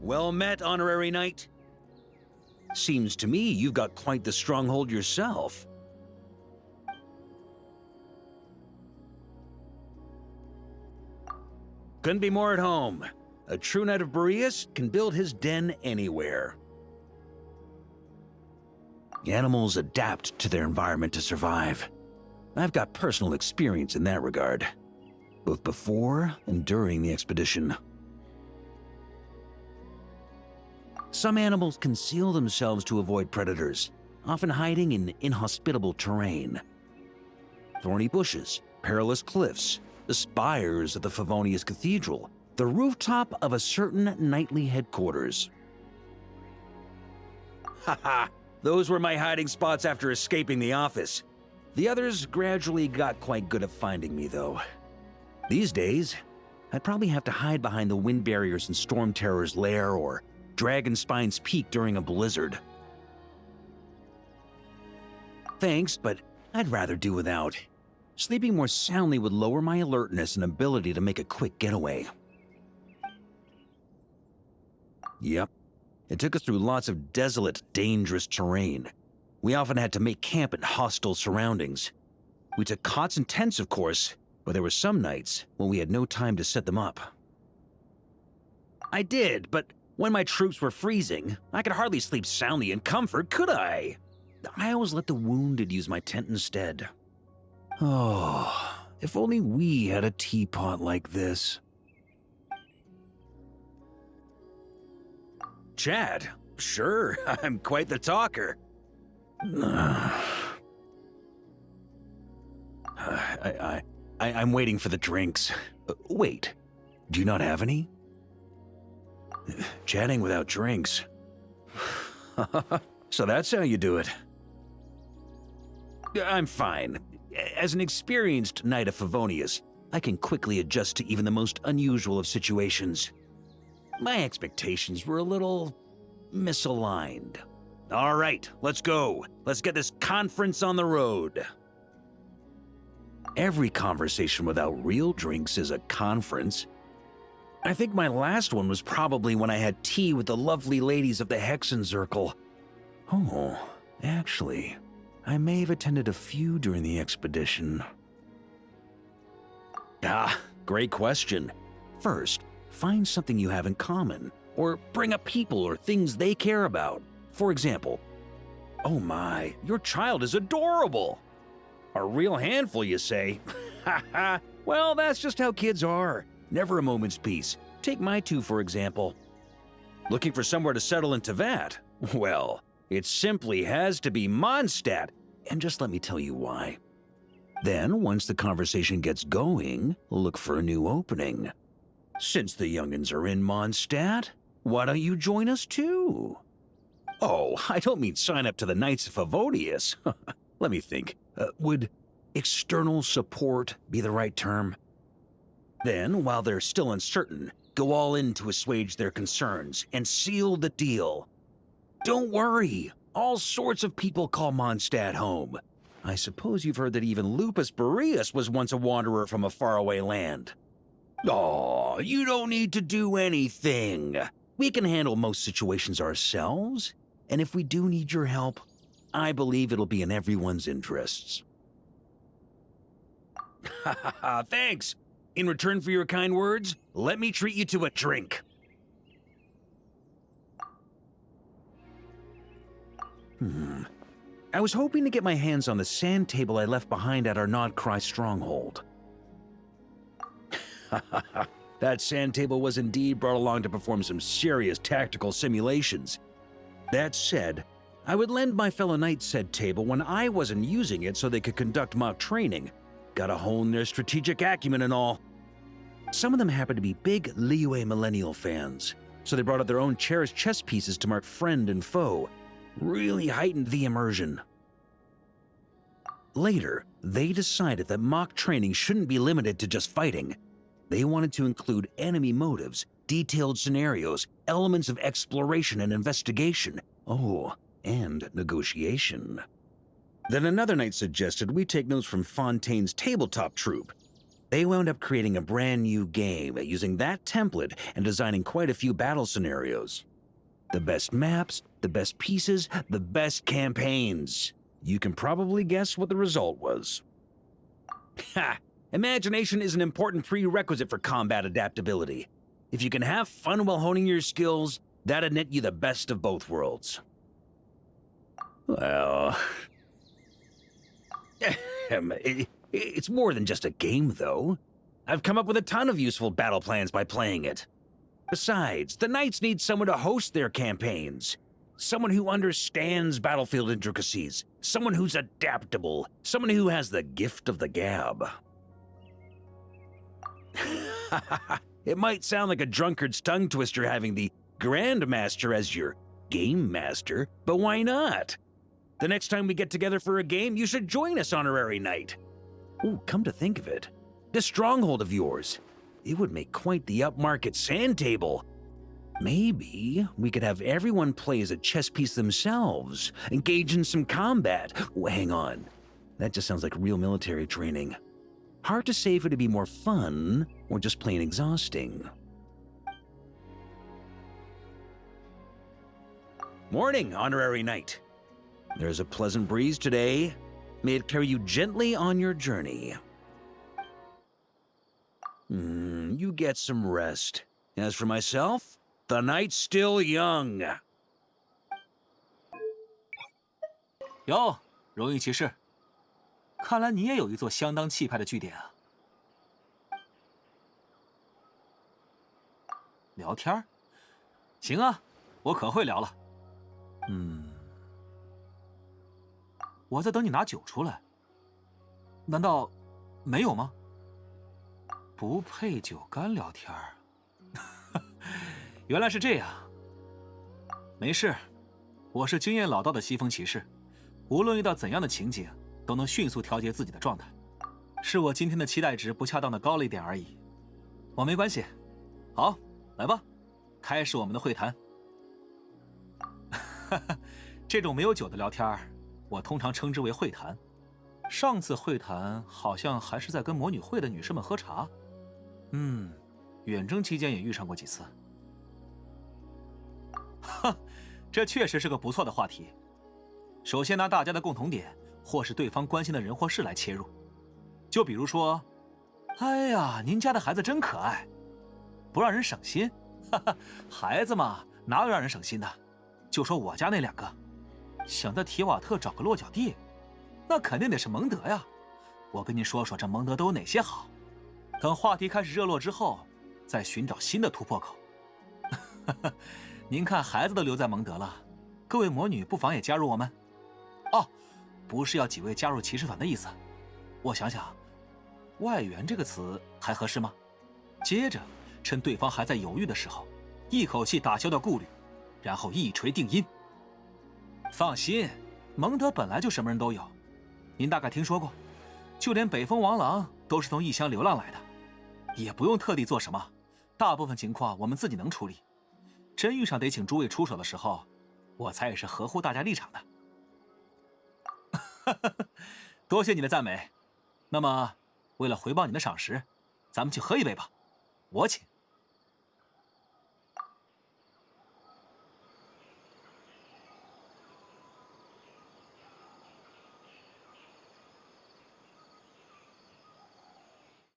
Well met, Honorary Knight. Seems to me you've got quite the stronghold yourself. Couldn't be more at home. A true Knight of Boreas can build his den anywhere. Animals adapt to their environment to survive. I've got personal experience in that regard, both before and during the expedition. Some animals conceal themselves to avoid predators, often hiding in inhospitable terrain. Thorny bushes, perilous cliffs, the spires of the Favonius Cathedral, the rooftop of a certain knightly headquarters. Haha, those were my hiding spots after escaping the office. The others gradually got quite good at finding me, though. These days, I'd probably have to hide behind the wind barriers in Storm Terror's lair or Dragonspine's Peak during a blizzard. Thanks, but I'd rather do without. Sleeping more soundly would lower my alertness and ability to make a quick getaway. Yep, it took us through lots of desolate, dangerous terrain. We often had to make camp in hostile surroundings. We took cots and tents, of course, but there were some nights when we had no time to set them up. I did, but when my troops were freezing, I could hardly sleep soundly in comfort, could I? I always let the wounded use my tent instead. Oh, if only we had a teapot like this. Chad, sure, I'm quite the talker. I'm waiting for the drinks. Wait, do you not have any? Chatting without drinks. So that's how you do it. I'm fine. As an experienced Knight of Favonius, I can quickly adjust to even the most unusual of situations. My expectations were a little misaligned. All right, let's go. Let's get this conference on the road. Every conversation without real drinks is a conference. I think my last one was probably when I had tea with the lovely ladies of the Hexenzirkel. Oh, actually, I may have attended a few during the expedition. Ah, great question. First, find something you have in common, or bring up people or things they care about. For example, oh my, your child is adorable. A real handful, you say? Haha, well, that's just how kids are. Never a moment's peace. Take my two, for example. Looking for somewhere to settle in Tevat? Well, it simply has to be Mondstadt, and just let me tell you why. Then, once the conversation gets going, look for a new opening. Since the young'uns are in Mondstadt, why don't you join us too? Oh, I don't mean sign up to the Knights of Favonius. Let me think. Would external support be the right term? Then, while they're still uncertain, go all in to assuage their concerns and seal the deal. Don't worry, all sorts of people call Mondstadt home. I suppose you've heard that even Lupus Boreas was once a wanderer from a faraway land. Oh, you don't need to do anything. We can handle most situations ourselves, and if we do need your help, I believe it'll be in everyone's interests. Ha ha ha, thanks. In return for your kind words, let me treat you to a drink. I was hoping to get my hands on the sand table I left behind at our Nodcry stronghold. That sand table was indeed brought along to perform some serious tactical simulations. That said, I would lend my fellow knights said table when I wasn't using it so they could conduct mock training. Gotta hone their strategic acumen and all. Some of them happened to be big Liyue Millennial fans, so they brought out their own cherished chess pieces to mark friend and foe. Really heightened the immersion. Later, they decided that mock training shouldn't be limited to just fighting. They wanted to include enemy motives, detailed scenarios, elements of exploration and investigation, and negotiation. Then another knight suggested we take notes from Fontaine's tabletop troupe. They wound up creating a brand new game using that template and designing quite a few battle scenarios. The best maps, the best pieces, the best campaigns. You can probably guess what the result was. Ha! Imagination is an important prerequisite for combat adaptability. If you can have fun while honing your skills, that'd net you the best of both worlds. Well... it's more than just a game, though. I've come up with a ton of useful battle plans by playing it. Besides, the Knights need someone to host their campaigns. Someone who understands battlefield intricacies. Someone who's adaptable. Someone who has the gift of the gab. It might sound like a drunkard's tongue twister having the Grandmaster as your game master, but why not? The next time we get together for a game, you should join us, Honorary Knight. Ooh, come to think of it, this stronghold of yours, it would make quite the upmarket sand table. Maybe we could have everyone play as a chess piece themselves, engage in some combat. Oh, hang on, that just sounds like real military training. Hard to say if it'd be more fun or just plain exhausting. Morning, Honorary Knight. There's a pleasant breeze today. May it carry you gently on your journey. You get some rest. As for myself, the night's still young. 哟，荣誉骑士，看来你也有一座相当气派的据点啊。聊天儿？行啊，我可会聊了。我在等你拿酒出来。难道没有吗？不配酒干聊天儿。原来是这样。没事，我是经验老道的西风骑士，无论遇到怎样的情景，都能迅速调节自己的状态。是我今天的期待值不恰当的高了一点而已。我没关系。好，来吧，开始我们的会谈。这种没有酒的聊天，我通常称之为会谈。上次会谈好像还是在跟魔女会的女士们喝茶。远征期间也遇上过几次。这确实是个不错的话题。首先拿大家的共同点，或是对方关心的人或事来切入。就比如说，哎呀，您家的孩子真可爱，不让人省心。孩子嘛，哪有让人省心的？就说我家那2个，想在提瓦特找个落脚地，那肯定得是蒙德呀。我跟您说说这蒙德都有哪些好。等话题开始热络之后，再寻找新的突破口。您看孩子都留在蒙德了，各位魔女不妨也加入我们。哦，不是要几位加入骑士团的意思。我想想，外援这个词还合适吗？接着趁对方还在犹豫的时候，一口气打消掉顾虑，然后一锤定音。放心，蒙德本来就什么人都有，您大概听说过，就连北风王郎都是从异乡流浪来的，也不用特地做什么，大部分情况我们自己能处理。真遇上得请诸位出手的时候，我才也是合乎大家立场的。多谢你的赞美。那么，为了回报你的赏识，咱们去喝一杯吧，我请。